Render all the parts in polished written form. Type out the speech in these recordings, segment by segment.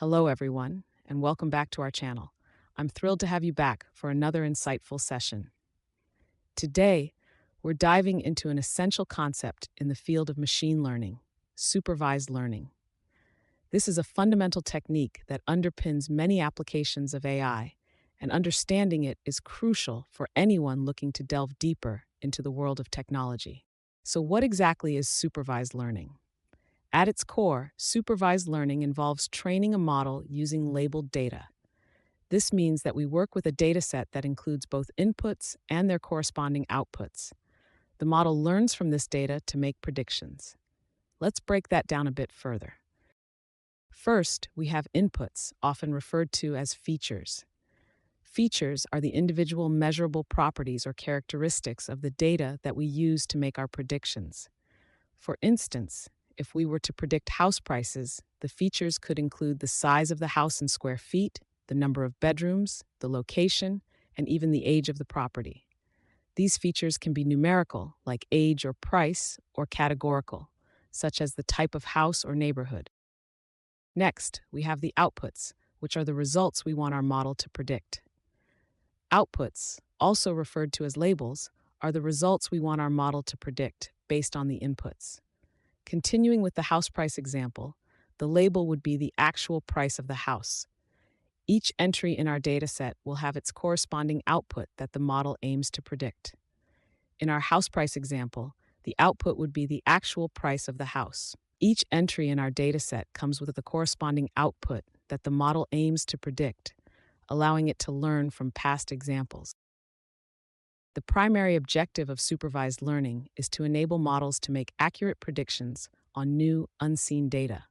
Hello, everyone, and welcome back to our channel. I'm thrilled to have you back for another insightful session. Today, we're diving into an essential concept in the field of machine learning, supervised learning. This is a fundamental technique that underpins many applications of AI, and understanding it is crucial for anyone looking to delve deeper into the world of technology. So, what exactly is supervised learning? At its core, supervised learning involves training a model using labeled data. This means that we work with a dataset that includes both inputs and their corresponding outputs. The model learns from this data to make predictions. Let's break that down a bit further. First, we have inputs, often referred to as features. Features are the individual measurable properties or characteristics of the data that we use to make our predictions. For instance, if we were to predict house prices, the features could include the size of the house in square feet, the number of bedrooms, the location, and even the age of the property. These features can be numerical, like age or price, or categorical, such as the type of house or neighborhood. Next, we have the outputs, which are the results we want our model to predict. Outputs, also referred to as labels, are the results we want our model to predict based on the inputs. Continuing with the house price example, the label would be the actual price of the house. Each entry in our dataset will have its corresponding output that the model aims to predict. In our house price example, the output would be the actual price of the house. Each entry in our dataset comes with the corresponding output that the model aims to predict, allowing it to learn from past examples. The primary objective of supervised learning is to enable models to make accurate predictions on new, unseen data.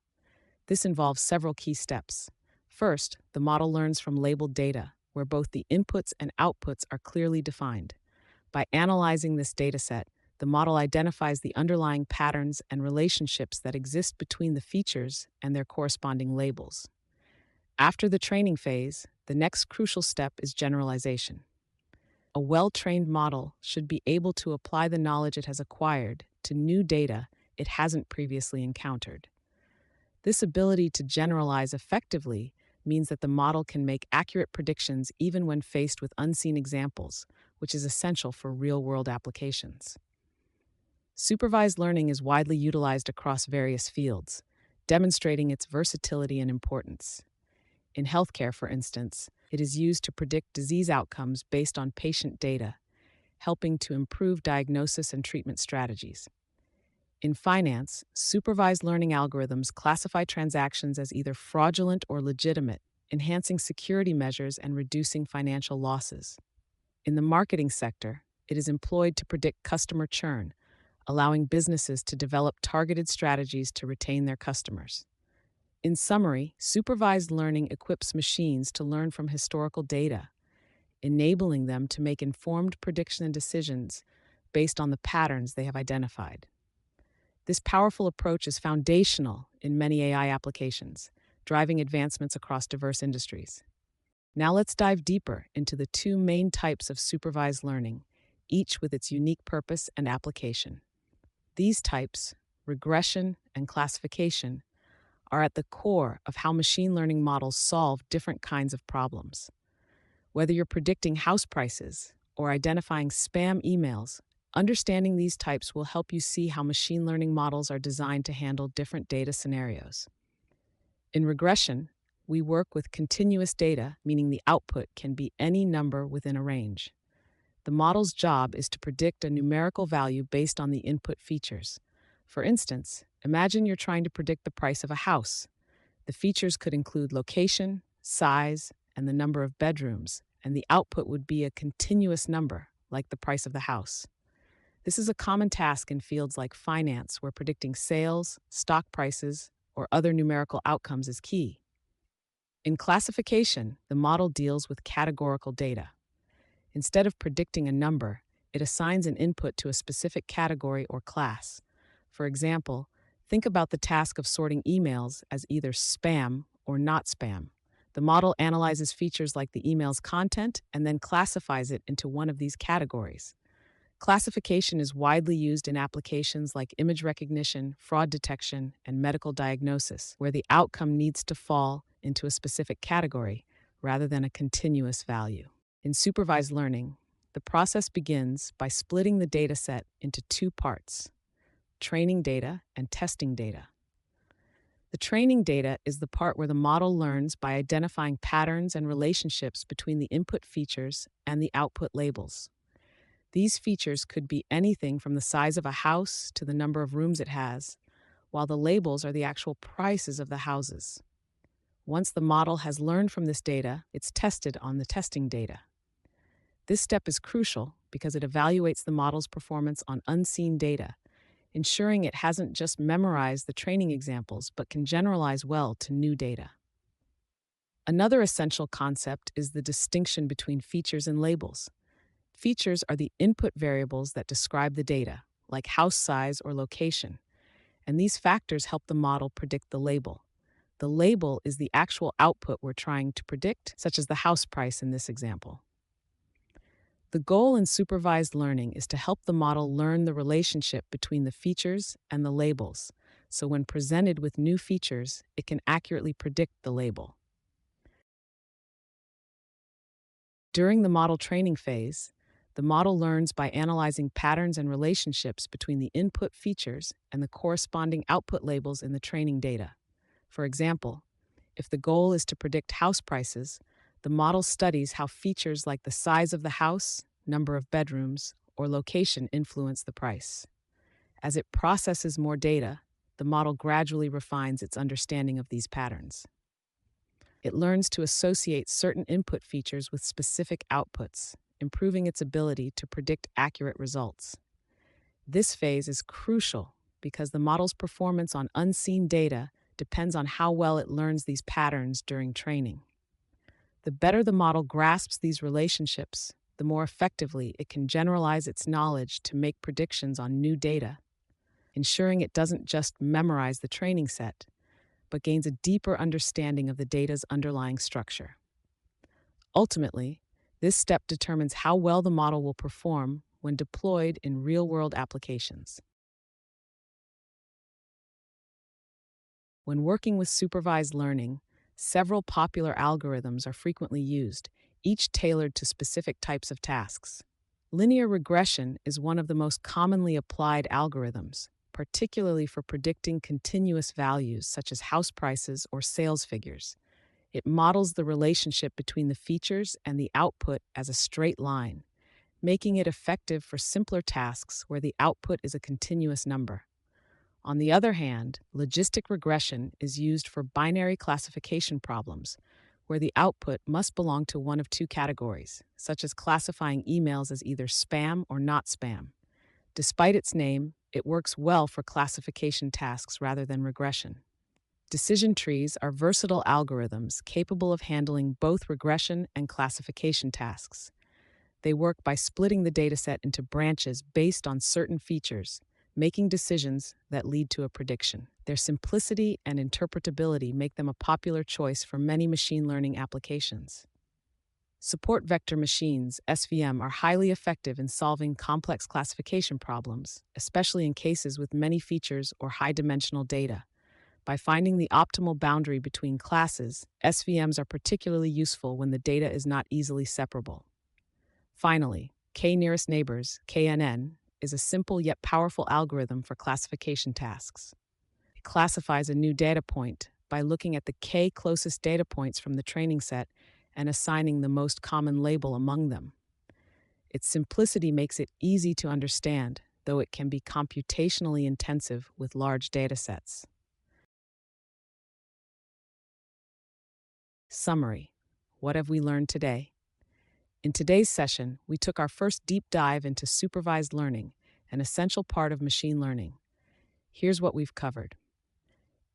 This involves several key steps. First, the model learns from labeled data, where both the inputs and outputs are clearly defined. By analyzing this dataset, the model identifies the underlying patterns and relationships that exist between the features and their corresponding labels. After the training phase, the next crucial step is generalization. A well-trained model should be able to apply the knowledge it has acquired to new data it hasn't previously encountered. This ability to generalize effectively means that the model can make accurate predictions even when faced with unseen examples, which is essential for real-world applications. Supervised learning is widely utilized across various fields, demonstrating its versatility and importance. In healthcare, for instance, it is used to predict disease outcomes based on patient data, helping to improve diagnosis and treatment strategies. In finance, supervised learning algorithms classify transactions as either fraudulent or legitimate, enhancing security measures and reducing financial losses. In the marketing sector, it is employed to predict customer churn, allowing businesses to develop targeted strategies to retain their customers. In summary, supervised learning equips machines to learn from historical data, enabling them to make informed prediction and decisions based on the patterns they have identified. This powerful approach is foundational in many AI applications, driving advancements across diverse industries. Now let's dive deeper into the two main types of supervised learning, each with its unique purpose and application. These types, regression and classification, are at the core of how machine learning models solve different kinds of problems. Whether you're predicting house prices or identifying spam emails, understanding these types will help you see how machine learning models are designed to handle different data scenarios. In regression, we work with continuous data, meaning the output can be any number within a range. The model's job is to predict a numerical value based on the input features. For instance, imagine you're trying to predict the price of a house. The features could include location, size, and the number of bedrooms, and the output would be a continuous number, like the price of the house. This is a common task in fields like finance, where predicting sales, stock prices, or other numerical outcomes is key. In classification, the model deals with categorical data. Instead of predicting a number, it assigns an input to a specific category or class. For example, think about the task of sorting emails as either spam or not spam. The model analyzes features like the email's content and then classifies it into one of these categories. Classification is widely used in applications like image recognition, fraud detection, and medical diagnosis, where the outcome needs to fall into a specific category rather than a continuous value. In supervised learning, the process begins by splitting the dataset into two parts: training data and testing data. The training data is the part where the model learns by identifying patterns and relationships between the input features and the output labels. These features could be anything from the size of a house to the number of rooms it has, while the labels are the actual prices of the houses. Once the model has learned from this data, it's tested on the testing data. This step is crucial because it evaluates the model's performance on unseen data, ensuring it hasn't just memorized the training examples but can generalize well to new data. Another essential concept is the distinction between features and labels. Features are the input variables that describe the data, like house size or location, and these factors help the model predict the label. The label is the actual output we're trying to predict, such as the house price in this example. The goal in supervised learning is to help the model learn the relationship between the features and the labels, so when presented with new features, it can accurately predict the label. During the model training phase, the model learns by analyzing patterns and relationships between the input features and the corresponding output labels in the training data. For example, if the goal is to predict house prices, the model studies how features like the size of the house, number of bedrooms, or location influence the price. As it processes more data, the model gradually refines its understanding of these patterns. It learns to associate certain input features with specific outputs, improving its ability to predict accurate results. This phase is crucial because the model's performance on unseen data depends on how well it learns these patterns during training. The better the model grasps these relationships, the more effectively it can generalize its knowledge to make predictions on new data, ensuring it doesn't just memorize the training set, but gains a deeper understanding of the data's underlying structure. Ultimately, this step determines how well the model will perform when deployed in real-world applications. When working with supervised learning, several popular algorithms are frequently used, each tailored to specific types of tasks. Linear regression is one of the most commonly applied algorithms, particularly for predicting continuous values such as house prices or sales figures. It models the relationship between the features and the output as a straight line, making it effective for simpler tasks where the output is a continuous number. On the other hand, logistic regression is used for binary classification problems, where the output must belong to one of two categories, such as classifying emails as either spam or not spam. Despite its name, it works well for classification tasks rather than regression. Decision trees are versatile algorithms capable of handling both regression and classification tasks. They work by splitting the dataset into branches based on certain features, making decisions that lead to a prediction. Their simplicity and interpretability make them a popular choice for many machine learning applications. Support vector machines, SVM, are highly effective in solving complex classification problems, especially in cases with many features or high-dimensional data. By finding the optimal boundary between classes, SVMs are particularly useful when the data is not easily separable. Finally, K-nearest neighbors, KNN, is a simple yet powerful algorithm for classification tasks. It classifies a new data point by looking at the K closest data points from the training set and assigning the most common label among them. Its simplicity makes it easy to understand, though it can be computationally intensive with large datasets. Summary: what have we learned today? In today's session, we took our first deep dive into supervised learning, an essential part of machine learning. Here's what we've covered.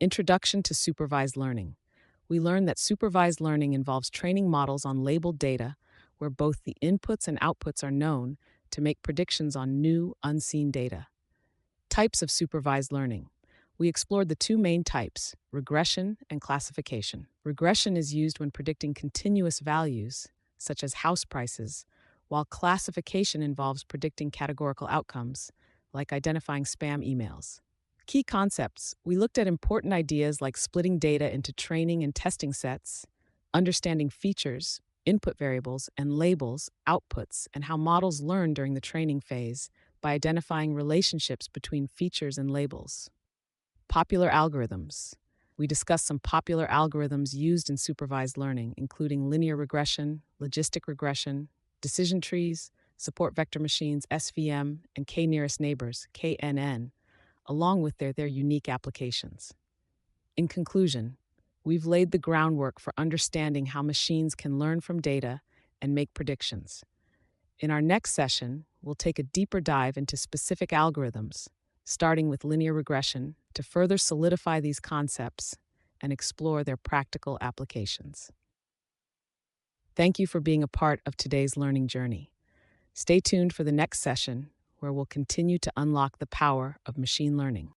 Introduction to supervised learning. We learned that supervised learning involves training models on labeled data, where both the inputs and outputs are known, to make predictions on new, unseen data. Types of supervised learning. We explored the two main types, regression and classification. Regression is used when predicting continuous values, such as house prices, while classification involves predicting categorical outcomes, like identifying spam emails. Key concepts: we looked at important ideas like splitting data into training and testing sets, understanding features, input variables, and labels, outputs, and how models learn during the training phase by identifying relationships between features and labels. Popular algorithms. We discussed some popular algorithms used in supervised learning, including linear regression, logistic regression, decision trees, support vector machines, SVM, and k-nearest neighbors, KNN, along with their unique applications. In conclusion, we've laid the groundwork for understanding how machines can learn from data and make predictions. In our next session, we'll take a deeper dive into specific algorithms, starting with linear regression, to further solidify these concepts and explore their practical applications. Thank you for being a part of today's learning journey. Stay tuned for the next session, where we'll continue to unlock the power of machine learning.